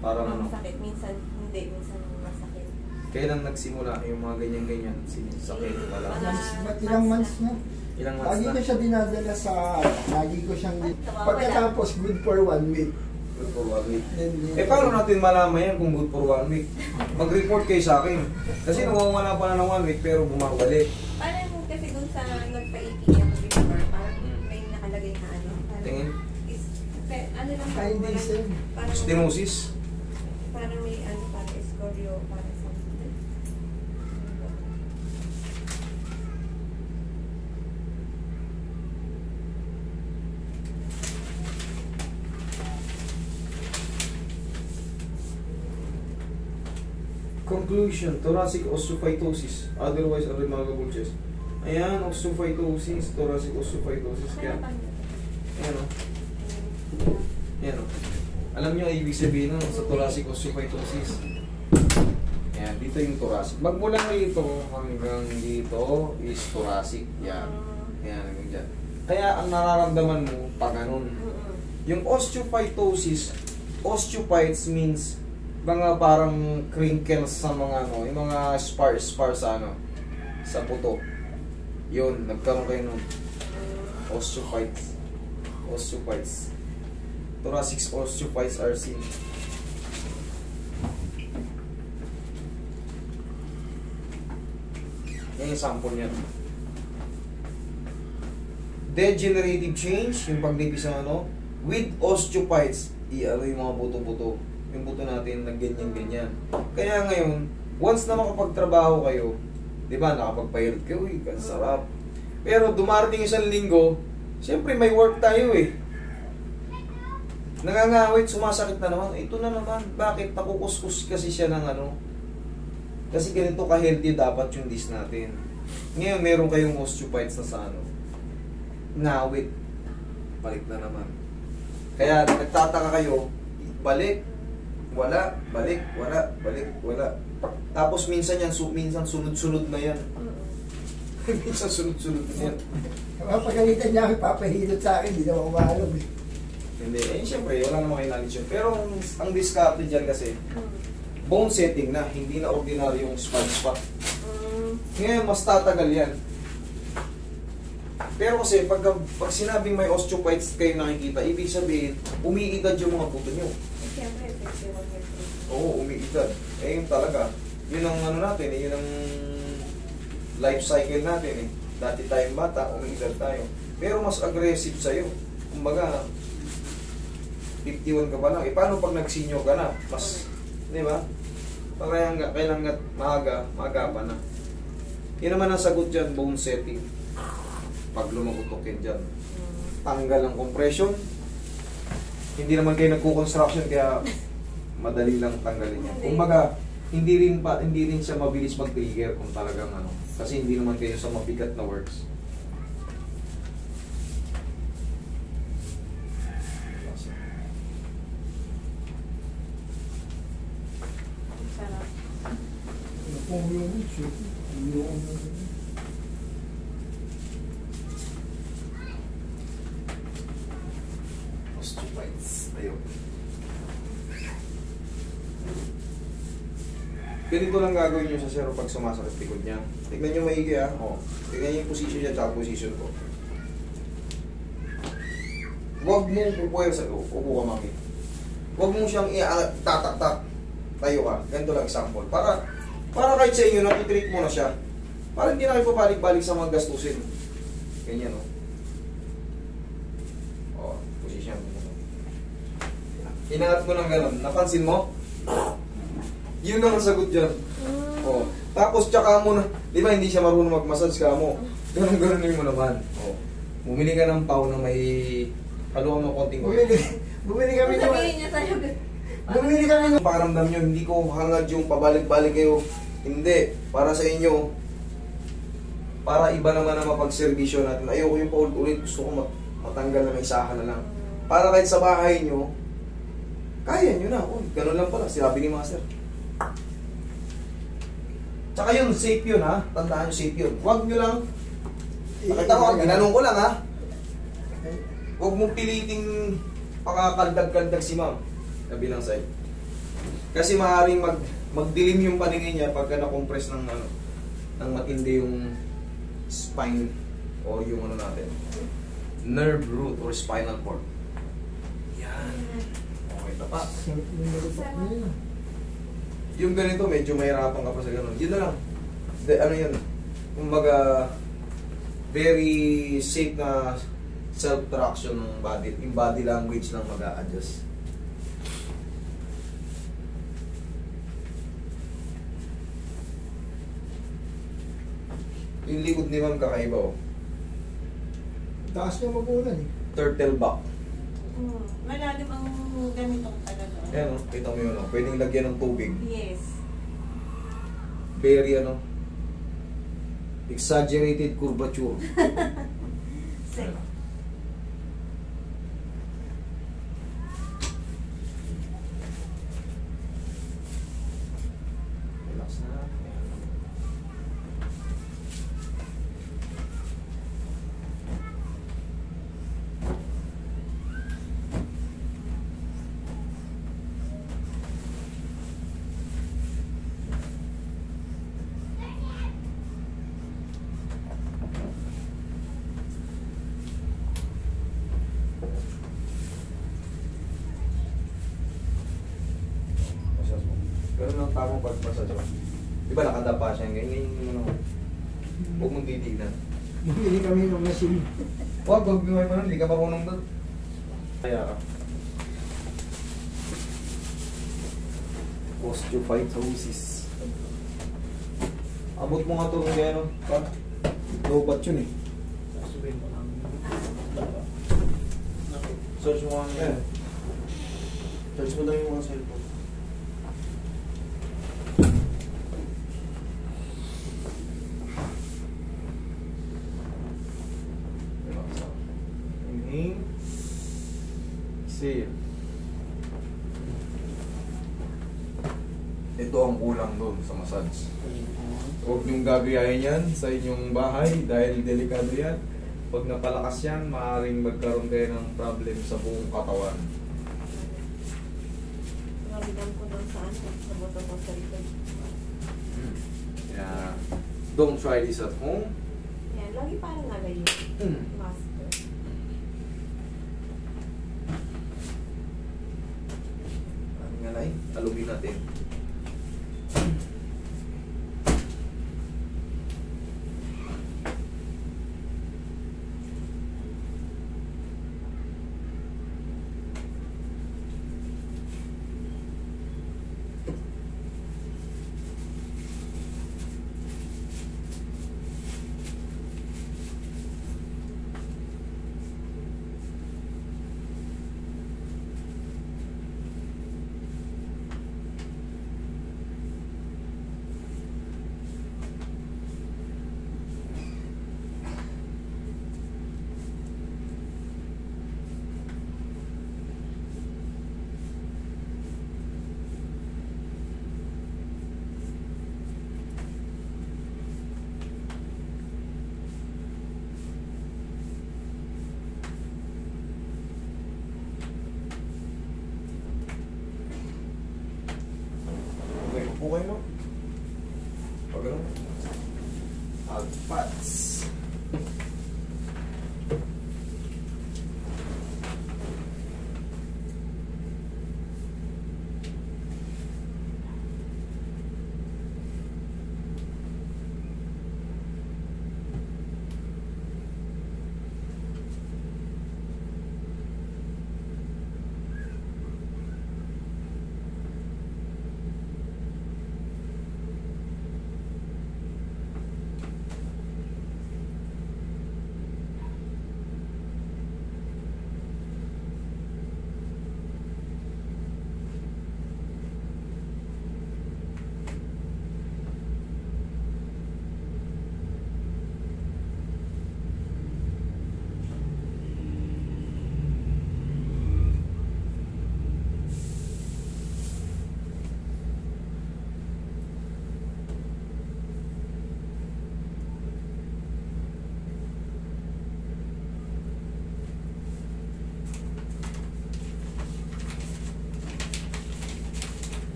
Parang ano? Masakit, minsan hindi, minsan masakit. Kailan nagsimula yung mga ganyan-ganyan? Sakit, wala. Ilang months na. Ilang months Lagi na? ko siya dinadala sa, lagi ko siyang, pagkatapos good for 1 week. Good for 1 week. Then, Paano natin malaman yan kung good for 1 week? Mag-report kayo sa akin. Kasi nawawala pa na ng 1 week pero bumabalik. Parang kasi dun sa nagpa-ATM before, parang may nakalagay na ano. Parang, Tingin? ano lang Ay, hindi, sir. parang, Stenosis? parang may ano, parang escoreo, parang something. Conclusion, thoracic osteophytosis, otherwise a remarkable chest. Ayan, osteophytosis, thoracic osteophytosis. Kaya, ayan o. Ayan o. Alam nyo, ibig sabihin nun, sa thoracic osteophytosis. Ayan, dito yung thoracic. Magmula rito hanggang dito is thoracic. Yan. Ayan, hanggang dyan. Kaya ang nararamdaman mo, pag ganun. Yung osteophytosis, osteophytes means mga parang crinkles sa mga ano, yung mga spars sa ano, sa puto. Yun, nagkaroon kayo nun. Osteophytes. Osteophytes. Thoracic osteophytes are seen. Yan yung sample niya. Degenerative change, yung pagnipis ng ano, with osteophytes, i-ano yung mga buto-buto. Yung buto natin na ganyan-ganyan. Kaya ngayon, once na makapagtrabaho kayo, di ba, nakapagpahirap kayo, ang sarap. Pero dumarating isang linggo, siyempre may work tayo eh. Nangangawit, sumasakit na naman. Ito na naman. Bakit? Nakukuskus kasi siya ng ano. Kasi ganito ka-healthy dapat yung disc natin. Ngayon, meron kayong osteophytes na sa ano. Ngawit. Balik na naman. Kaya nagtataka kayo, balik, wala, balik, wala, balik, wala. Tapos minsan yan, minsan sunod-sunod na yan. Minsan sunod-sunod na yan. Kapagalitan niya ako, papahilot sa akin, hindi na ako mahalog. Hindi, eh siyempre, wala naman kayo knowledge yun. Pero ang discarte dyan kasi, bone setting na, hindi na ordinaryong spot. Ngayon, mas tatagal yan. Pero kasi, pag sinabing may osteophytes kayo nakikita, ibig sabihin, umiidad yung mga buto nyo. Siyempre, 51 years old. Oo, umiidad. Eh, yun talaga. Yun ang ano natin, eh, yun ang life cycle natin eh. Dati tayong bata, umiidad tayo. Pero mas aggressive sa'yo. Kumbaga, 51 ka pa lang. Eh, paano pag nag-senior ka na? Mas, di ba? Kailangan maaga pa na. Yun naman ang sagot dyan, bone setting. Pag lumagutok yan dyan. Tanggal ang compression. Hindi naman kayo nagko-construction kaya madali lang tanggalin yan. Kumbaga, hindi rin siya mabilis mag-trigger kung talagang ano. Kasi hindi naman kayo sa mabigat na works. Sarap. Ano pong yun? Yung Osteophytes. Ayun. Ganito lang gagawin nyo sa zero pag sumasakit likod niya. Tignan nyo maigi ha. O, tignan nyo yung position niya at position ko. Huwag mong pupuwersa. Upo ka mami. Huwag mong siyang tatak-tak. Tayo ka. Ganito lang example. Para kahit sa inyo, natitreat mo na siya. Para hindi na kayo papalik-balik sa mga gastusin. Ganyan o. O, position. Hinangat mo ng gano'n. Napansin mo? Yun ang sagot dyan. O. Tapos tsaka mo na, di ba hindi siya marunong mag-massage ka mo? Ganun-ganunin mo naman. O. Bumili ka ng pau na may haluan mo konting oil. Bumili kami ng... Sabihin niya sa'yo, Bumili kami ng... Pakaramdam nyo, hindi ko hangad yung pabalik-balik kayo. Hindi. Para sa inyo, para iba naman ang mapagservisyo natin. Ayoko yung paulit-ulit. Gusto ko matanggal na may isahan na lang. Para kahit sa bahay nyo, kaya nyo na. Oh, ganun lang pala. Sinabi ni Master. Tsaka yun, safe yun ha. Tandaan nyo, safe yun. Huwag nyo lang. Nakita ko, ginanong ko lang ha. Huwag mong piliting pakakaldag-kaldag si ma'am. Kabilang side. Kasi maaaring magdilim yung paningin niya pagka na-compress ng ano, ng matindi yung spine o yung ano natin, nerve root or spinal cord. Yan. Okay, tapa. Sarap yung nalipot niya. Yung ganito, medyo mahirapan ka pa sa ganun. Yun na lang. Ano yun? Kumbaga, very safe na self-traction ng body. Yung body language lang mag-a-adjust. Yung likod ni ma'am kakaiba oh. Taas niya magunan eh. Turtle back. Malalim ang ganito talaga. Ayan oh, kita mo yun oh. Pwedeng lagyan ng tubig. Yes. Very ano, exaggerated curvature. Safe. Relax na. Ayan. Massage mo. Ganun ang tamang pag-massage mo. Di ba nakadapa siya? Ganyan yung ano. Huwag mong titignan. Bumili kami ng machine. Huwag mo nun, hindi ka marunong doon. Kaya ka. Osteophytosis. Abot mo nga ito kung gano'n. Lobat yun eh. Search mo ang yan. Search mo lang yung mga cellphone. Inhale. Exhale. Ito ang kulang doon sa massage. Huwag niyong gagayahin yan sa inyong bahay dahil delikado yan. Pag napalakas yan, maaaring magkaroon kayo ng problem sa buong katawan. Nalagyan ko doon saan sa boto ko sa likod. Yeah. Don't try this at home. Yan, lagi parang nalay yun. Master. Ano nga lang? Talugin natin.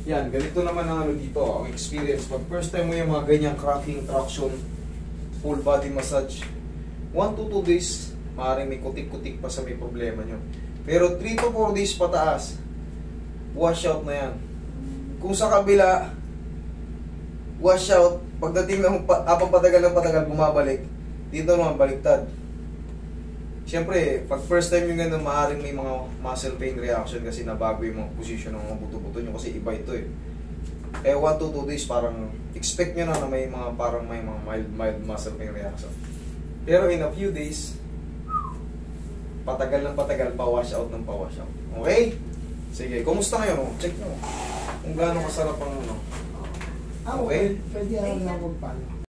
Yan, ganito naman ang ano dito, ang experience. Pag first time mo yung mga ganyang cracking, traction, full body massage, 1 to 2 days, maaaring may kutik-kutik pa sa may problema nyo. Pero 3 to 4 days pataas, wash out na yan. Kung sa kabila, wash out, pagdating ng patagal ng patagal, bumabalik, dito naman baliktad. Siyempre, pag first time yung gano'n, maaaring may mga muscle pain reaction kasi nabago yung mga position ng mga buto-buto nyo kasi iba ito eh. Eh 1 to 2 days parang expect nyo na may mga parang may mga mild muscle pain reaction. Pero in a few days, patagal ng patagal, pa-wash out ng pa-wash out. Okay? Sige, kumusta ngayon? Check nyo kung gaano kasarap ang ano. Okay. Pwede lang na magpano.